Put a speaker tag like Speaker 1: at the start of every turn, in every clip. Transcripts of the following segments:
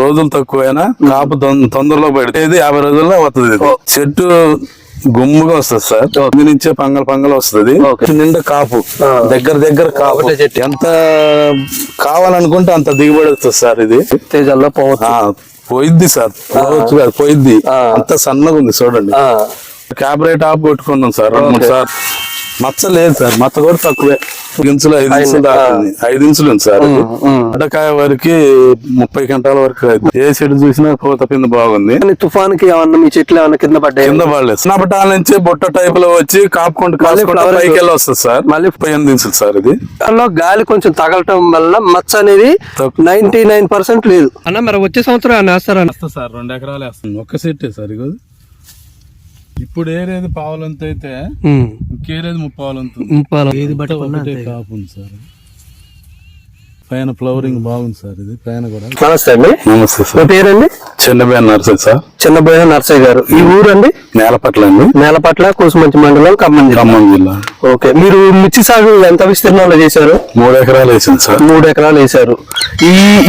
Speaker 1: రోజులు తక్కువైనా కాపు తొందరలో పడితే 50 రోజుల్లో వస్తుంది. చెట్టు గుమ్ముగా వస్తుంది సార్. నుంచే పంగల్ వస్తుంది. నిండా కాపు దగ్గర కాపు ఎంత కావాలనుకుంటే అంత దిగుబడి వస్తుంది సార్. ఇది
Speaker 2: తేజాల్లో
Speaker 1: పోయిద్ది సార్. పోయిద్ది. అంత సన్నగా ఉంది చూడండి. క్యాబరేట్ ఆఫ్ కొట్టుకున్నాం సార్ 2-3 సార్లు. మచ్చ లేదు సార్. మచ్చ కూడా తక్కువే. 5 ఇంచులు 5 ఇంచులు ఉంది సార్. అడ్డకాయ వరకు 30 గంటల వరకు ఏ చెట్టు చూసినా పూత పిండి బాగుంది.
Speaker 2: తుఫాన్కి ఏమన్నా మీ చెట్లు ఏమన్నా కింద పడ్డాయి?
Speaker 1: కింద పడలేదు. చిన్నపటాల నుంచి బొట్ట టైప్ లో వచ్చి కాపుకుంటూ పైకి వెళ్ళి వస్తుంది సార్. మళ్ళీ 8 ఇంచులు సార్. ఇది
Speaker 2: దానిలో గాలి కొంచెం తగలటం వల్ల మచ్చ అనేది 99% లేదు అన్న. మరి వచ్చే సంవత్సరం వేస్తారా?
Speaker 1: సార్ 2 ఎకరాలు వేస్తుంది. ఒక్క సెట్టే సార్. ఇగో ఇప్పుడు ఏరేది పావులంత అయితే ఇంకేరేది 30 కాపు ఉంది సార్. పైన ఫ్లవరింగ్ బాగుంది సార్. ఇది పైన కూడా.
Speaker 2: నమస్తే అండి.
Speaker 1: నమస్తే సార్.
Speaker 2: పేరండి?
Speaker 1: చిన్నబోయిన నర్సయ్య సార్.
Speaker 2: చిన్నబోయిన నర్సయ్య గారు. ఈ ఊరండి?
Speaker 1: నేలపట్ల అండి.
Speaker 2: నేలపట్ల కూసుమంచి మండలం ఖమ్మం
Speaker 1: జిల్లా.
Speaker 2: ఓకే. మీరు మిర్చి సాగు ఎంత విస్తీర్ణంలో చేశారు?
Speaker 1: 3 ఎకరాలు వేసాను సార్.
Speaker 2: 3 ఎకరాలు వేశారు.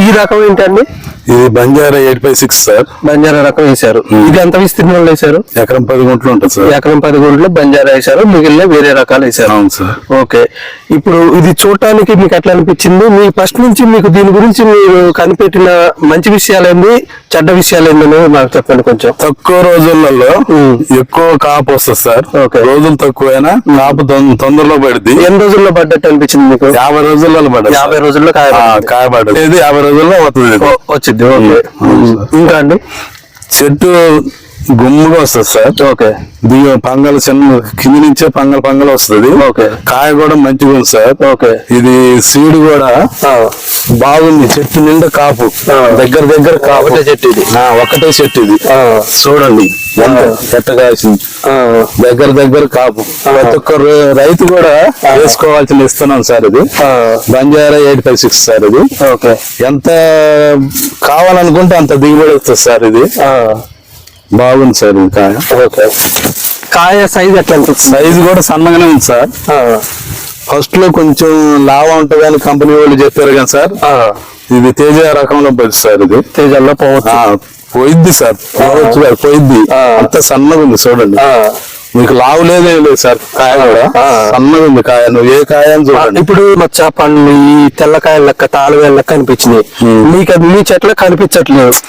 Speaker 2: ఈ రకం ఏంటండి?
Speaker 1: ఇది బంజారా 8/6 సార్.
Speaker 2: బంజారా రకం వేశారు. ఇది ఎంత విస్తీర్ణంలో వేశారు?
Speaker 1: ఎకరం 10 గుంటలు ఉంటుంది సార్.
Speaker 2: ఎకరం 10 గుంటలు బంజారా వేశారు. మిగిలిన వేరే రకాలు వేశారు.
Speaker 1: అవును సార్.
Speaker 2: ఓకే. ఇప్పుడు ఇది చూడటానికి మీకు ఎట్లా అనిపించింది? మీ ఫస్ట్ నుంచి మీకు దీని గురించి మీరు కనిపెట్టిన మంచి విషయాలు ఏంది, చెడ్డ విషయాలు ఏందని నాకు చెప్పండి కొంచెం.
Speaker 1: తక్కువ రోజులలో ఎక్కువ కాపు వస్తుంది సార్. రోజులు తక్కువైనా కాపు తొందరలో పడుద్ది.
Speaker 2: ఎన్ని రోజుల్లో పడ్డట్టు అనిపించింది మీకు?
Speaker 1: 50 రోజులలో పడ్డది.
Speaker 2: 50 రోజుల్లో
Speaker 1: కాయ పడ్డది. 50 రోజుల్లో వచ్చింది.
Speaker 2: ఇంకా అండి
Speaker 1: చెట్టు గుమ్ముగా వస్తుంది సార్.
Speaker 2: ఓకే.
Speaker 1: పంగల్ చిన్న కింద నుంచే పంగల్ వస్తుంది. కాయ కూడా మంచిగా ఉంది సార్. ఓకే. ఇది సీడ్ కూడా బాగుంది. చెట్టు నిండా కాపు దగ్గర కాపు.
Speaker 2: ఒకటే చెట్టు ఇది.
Speaker 1: ఒకటే చెట్టు ఇది. చూడండి చెట్ట కాసింది. దగ్గర కాపు. ప్రతి ఒక్క రైతు కూడా వేసుకోవాల్సిన ఇస్తున్నాం సార్. ఇది బంజారా 8/6 సార్. ఇది ఓకే. ఎంత కావాలనుకుంటే అంత దిగుబడి వస్తుంది సార్. ఇది బాగుంది సార్. కాయ
Speaker 2: ఓకే. కాయ సైజ్ ఎట్లా ఉంటుంది?
Speaker 1: సైజ్ కూడా సన్నగానే ఉంది సార్. ఫస్ట్ లో కొంచెం లావా ఉంటుంది అని కంపెనీ వాళ్ళు చెప్పారు కానీ సార్ ఇది తేజ రకంలో పోయింది సార్. ఇది
Speaker 2: తేజాల్లో
Speaker 1: పోయిద్ది సార్. పోయిద్ది. అంత సన్నగా ఉంది చూడండి. మీకు లావు లేదే లేదు సార్. కాయ కూడా సన్నగా ఉంది కాయ. నువ్వు ఏ కాయ అని చూడండి.
Speaker 2: ఇప్పుడు మచ్చ పండ్లు ఈ తెల్లకాయ లెక్క తాళవేళ్ళ లెక్క కనిపించినాయి. మీకు మీ చెట్ల కనిపించట్లేదు.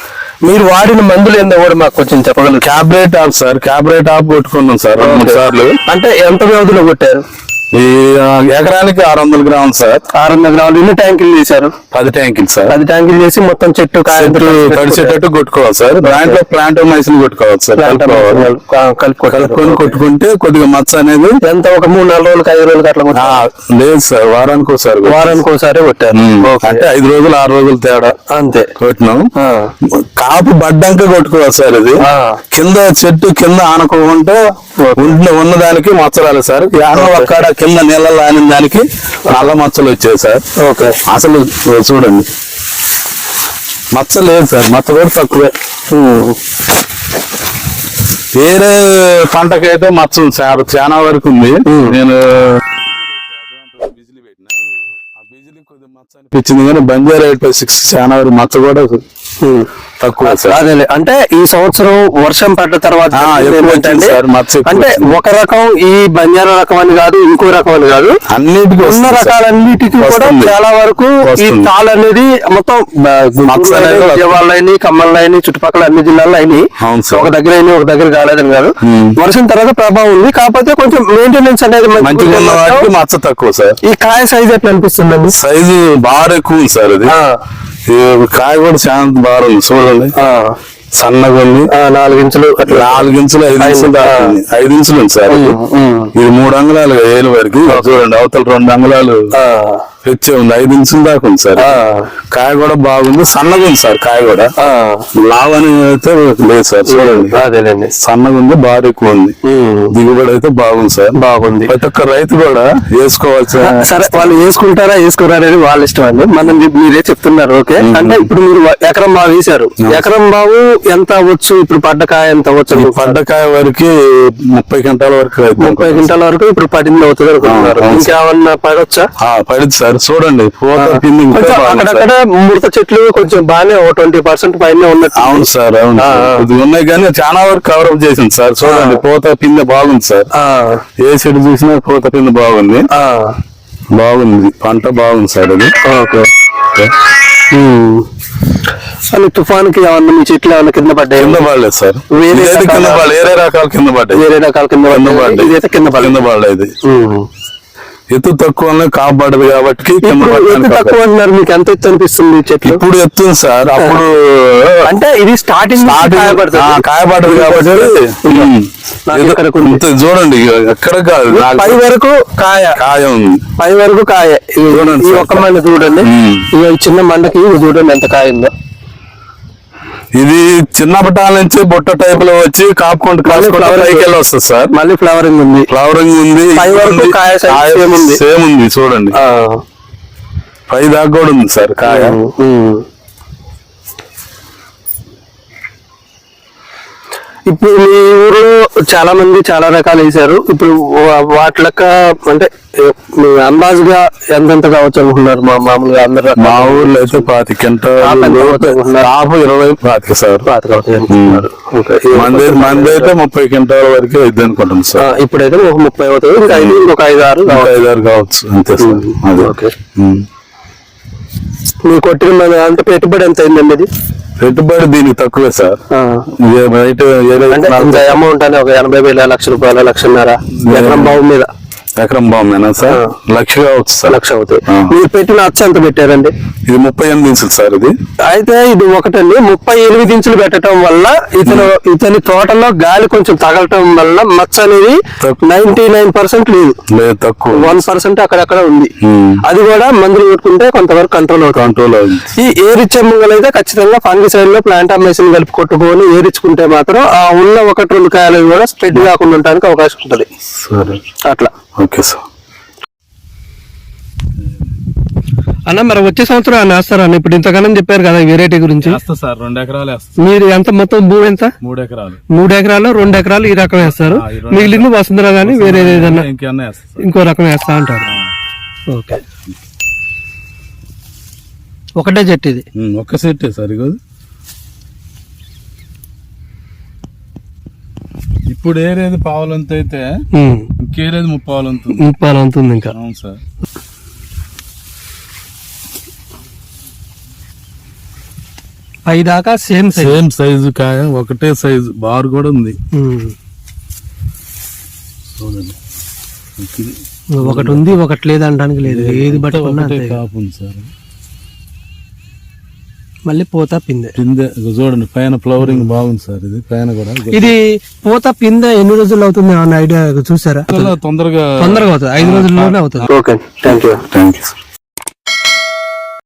Speaker 2: మీరు వాడిన మందులు ఏందో కూడా మాకు కొంచెం చెప్పగలరు?
Speaker 1: క్యాబరేట్ ఆఫ్ సార్. క్యాబరేట్ ఆఫ్ కొట్టుకున్నాం సార్ 2-3 సార్లు.
Speaker 2: అంటే ఎంత వ్యవధిలో కొట్టారు?
Speaker 1: ఈ ఎకరానికి 600 గ్రాములు సార్.
Speaker 2: 600 గ్రాములు. ఎన్ని ట్యాంకులు చేశారు?
Speaker 1: 10 ట్యాంకులు సార్.
Speaker 2: 10 ట్యాంకులు చేసి మొత్తం చెట్టు
Speaker 1: తడిచేటట్టు కొట్టుకోవాలి సార్. దాంట్లో ప్లాంట్ మైసిన్ కొట్టుకోవాలి సార్. కలుపుకొని కొట్టుకుంటే కొద్దిగా మచ్చ అనేది
Speaker 2: ఎంత ఒక 3-4 రోజులకు 5 రోజులకు అట్లా
Speaker 1: లేదు సార్. వారానికి
Speaker 2: ఒకసారి కొట్టారు.
Speaker 1: అంటే 5 రోజులు 6 రోజులు తేడా అంతే కొట్టినాం. కాపు బడ్డాక కొట్టుకోవాలి సార్. ఇది కింద చెట్టు కింద ఆనుకోకుండా ఉన్నదానికి మచ్చరాలి సార్. ఒక్కడ కింద నీళ్ళలో ఆనిన దానికి నల్ల మచ్చలు వచ్చాయి సార్. ఓకే. అసలు చూడండి మచ్చ లేదు సార్. మచ్చ కూడా తక్కువే. వేరే పంటకైతే మచ్చ ఉంది సార్. చాలా వరకు ఉంది. నేను బిజిలీ కొద్దిగా మచ్చ అనిపించింది కానీ బంజారా 8/6 చాలా వరకు మచ్చ కూడా తక్కువ.
Speaker 2: అదే అంటే ఈ సంవత్సరం వర్షం పడ్డ తర్వాత అంటే ఒక రకం ఈ బంజారా రకం అని కాదు, ఇంకో రకం అని కాదు, అన్నిటికీ ఉన్న రకాలన్నిటికీ కూడా చాలా వరకు ఈ తాళ అనేది మొత్తం విజయవాడలో ఖమ్మంలో చుట్టుపక్కల అన్ని జిల్లాల్లో అయినాయి. ఒక దగ్గర అయినా ఒక దగ్గర కాలేదని కాదు. వర్షం తర్వాత ప్రభావం ఉంది. కాకపోతే కొంచెం మెయింటెనెన్స్ అనేది మంచిగా
Speaker 1: మచ్చ తక్కువ సార్.
Speaker 2: ఈ కాయ సైజ్ ఎట్లా అనిపిస్తుంది?
Speaker 1: సైజు బాగా ఎక్కువ ఉంది సార్. ఇది కాయ కూడా చాలా బాగా ఉంది చూడండి. సన్నగా ఉంది. 4 ఇంచులు 5 ఇంచులు 5 ఇంచులు ఉంది సార్. ఇది 3 అంగుళాలు ఏలు వరకు చూడండి. అవతల 2 అంగుళాలు తెచ్చే ఉంది. 5 ఇంచుల దాకా ఉంది సార్. కాయ కూడా బాగుంది. సన్నగా ఉంది సార్. కాయ కూడా లావ్ అని అయితే లేదు సార్. చూడండి అదేనండి సన్నగా ఉంది. బాగా ఎక్కువ ఉంది. దిగుబడి అయితే బాగుంది సార్. బాగుంది. ప్రతి ఒక్క రైతు కూడా వేసుకోవాల్సిన.
Speaker 2: సరే వాళ్ళు వేసుకుంటారా వేసుకోరా అనేది వాళ్ళ ఇష్టం అండి. మనం మీరే చెప్తున్నారు. ఓకే. అంటే ఇప్పుడు మీరు ఎకరం బాగా వేశారు. ఎకరం బాగు ఎంత అవ్వచ్చు? ఇప్పుడు పడ్డకాయ ఎంత అవ్వచ్చు?
Speaker 1: పడ్డకాయ వరకు 30 గంటల వరకు
Speaker 2: 30 గంటల వరకు ఇప్పుడు 10 అవుతుంది అనుకుంటున్నారు. ఇంకేమన్నా పడొచ్చా?
Speaker 1: పడింది సార్. సార్ చూడండి పూత పిండి ఇంకా
Speaker 2: కొంచెం
Speaker 1: బాగుంది సార్.
Speaker 2: అక్కడక్కడ ముడత చెట్లు కొంచెం బాగానే 20% పైన ఉన్నట్టు.
Speaker 1: అవును సార్, అవును సార్. ఇది ఉన్నాయి కానీ చాలా వరకు కవరప్ చేసింది సార్. చూడండి పూత పిండి బాగుంది సార్. ఏ చెడు చూసినా పూత పిండి బాగుంది. బాగుంది, పంట బాగుంది సార్. అది
Speaker 2: ఓకే. అసలు తుఫాన్కి ఏమన్నా మీ చెట్లు ఏమన్నా కింద పడ్డాయి?
Speaker 1: కింద పడలేదు సార్.
Speaker 2: వేరే
Speaker 1: ఇదైతే కింద పడలేదు, వేరే రకాలు కింద పడ్డాయి.
Speaker 2: వేరే రకాల కింద పడ్డాయి. ఇదైతే కింద
Speaker 1: పడలేదు. ఎత్తు తక్కువ కాపాడదు కాబట్టి కింద
Speaker 2: ఎత్తు
Speaker 1: పడడానికి
Speaker 2: తక్కువ అంటున్నారు, మీకు ఎంత ఎత్తు అనిపిస్తుంది చెట్లు?
Speaker 1: ఇప్పుడు ఎత్తుంది సార్. అప్పుడు
Speaker 2: అంటే ఇది స్టార్టింగ్
Speaker 1: కాయపడదు కాబట్టి ఇంత చూడండి, ఎక్కడ కాదు
Speaker 2: పై వరకు
Speaker 1: కాయ ఉంది.
Speaker 2: పై వరకు కాయ.
Speaker 1: చూడండి
Speaker 2: ఈ ఒక్క మండ చూడండి, ఈ చిన్న మండకి ఇది చూడండి ఎంత కాయ ఉందో.
Speaker 1: ఇది చిన్న పటాల నుంచి బుట్ట టైప్ లో వచ్చి కాపుకుంటూ పైకి వెళ్ళి వస్తుంది సార్.
Speaker 2: మళ్ళీ ఫ్లవరింగ్ ఉంది,
Speaker 1: ఫ్లవరింగ్ ఉంది.
Speaker 2: పై వరకు కాయ
Speaker 1: సేమ్ ఉంది చూడండి. పై దాకా కూడా ఉంది సార్ కాయ.
Speaker 2: ఇప్పుడు మీ ఊర్లో చాలా మంది చాలా రకాలు వేసారు. ఇప్పుడు వాటి లెక్క అంటే అందాజుగా ఎంతెంత కావచ్చు అనుకున్నారు? మామూలుగా అందరు
Speaker 1: మా ఊర్లో అయితే 25 క్వింటాలు, 20-25 సార్. మంది అయితే 30 క్వింటాల వరకు ఇది అనుకుంటాం సార్.
Speaker 2: ఇప్పుడైతే ఒక 30 అవుతుంది, ఇంకా 5-6
Speaker 1: కావచ్చు అంతే సార్.
Speaker 2: ఓకే. మీరు కొట్టిన అంటే పెట్టుబడి ఎంత అయిందండి? ఇది
Speaker 1: పెట్టుబడి దీనికి తక్కువే సార్.
Speaker 2: అంటే అమౌంట్ అని ఒక 80,000, 1,00,000 రూపాయలు, 1,50,000 ఎకరం బావు మీద.
Speaker 1: ఎకరం బాగుందా సార్? 1,00,000 కావచ్చు సార్.
Speaker 2: 1,00,000 అవుతాయి. మీరు పెట్టిన అచ్చ ఎంత పెట్టారండి?
Speaker 1: ఇది 38 ఇంచులు సార్. ఇది
Speaker 2: అయితే ఇది ఒకటండి, 38 ఇంచులు పెట్టడం వల్ల ఇతని తోటలో గాలి కొంచెం తగలటం వల్ల మచ్చ అనేది 99% లేదు,
Speaker 1: తక్కువ
Speaker 2: 1% అక్కడక్కడ ఉంది. అది కూడా మందులు కొట్టుకుంటే కొంతవరకు కంట్రోల్ అవుతుంది. ఈ ఏరిచ్చే ముంగలు అయితే ఖచ్చితంగా ఫంగిసైడ్ లో ప్లాంట్ అమ్మేషన్ కలిపి కొట్టుకొని ఏరించుకుంటే మాత్రం ఆ ఉన్న 1-2 కాయలు కూడా స్ప్రెడ్ కాకుండా ఉండడానికి అవకాశం ఉంటుంది. అట్లా.
Speaker 1: Okay sir.
Speaker 2: అన్న మరి వచ్చే సంవత్సరం అన్న వేస్తారా? ఇప్పుడు ఇంతగానో చెప్పారు కదా వెరైటీ గురించి.
Speaker 3: సార్ 2 ఎకరాలు వేస్తాం.
Speaker 2: మీరు ఎంత మొత్తం భూమి ఎంత?
Speaker 3: 3 ఎకరాలు.
Speaker 2: 3 ఎకరాలు 2 ఎకరాలు ఈ రకం వేస్తారు, మిగిలింది వసుంధర గానీ వేరే ఏదన్నా ఇంకో రకం వేస్తా అంటారు. ఓకే. ఒకటే చెట్టు ఇది?
Speaker 1: ఒక్క సెట్టే సార్. ఇగో
Speaker 3: ఇప్పుడు ఏరేది పావులంత అయితే ఇంకేరేది 30 ఉంటుంది.
Speaker 2: 30 ఉంటుంది ఇంకా.
Speaker 3: అవును సార్.
Speaker 2: పై దాకా సేమ్
Speaker 1: సైజు కాయ, ఒకటే సైజు బార్ కూడా ఉంది.
Speaker 2: ఒకటి ఉంది, ఒకటి లేదు అనడానికి లేదు, ఏది బట్టి
Speaker 1: కాపు ఉంది సార్.
Speaker 2: మళ్ళీ పూత పిందె
Speaker 1: చూడండి, పైన ఫ్లవరింగ్ బాగుంది సార్. ఇది పైన కూడా.
Speaker 2: ఇది పూత పిందె ఎన్ని రోజులు అవుతుంది అన్న ఐడియా చూసారా?
Speaker 1: తొందరగా
Speaker 2: అవుతుంది, 5 రోజుల్లోనే అవుతుంది. Okay, thank you.
Speaker 1: Thank you sir.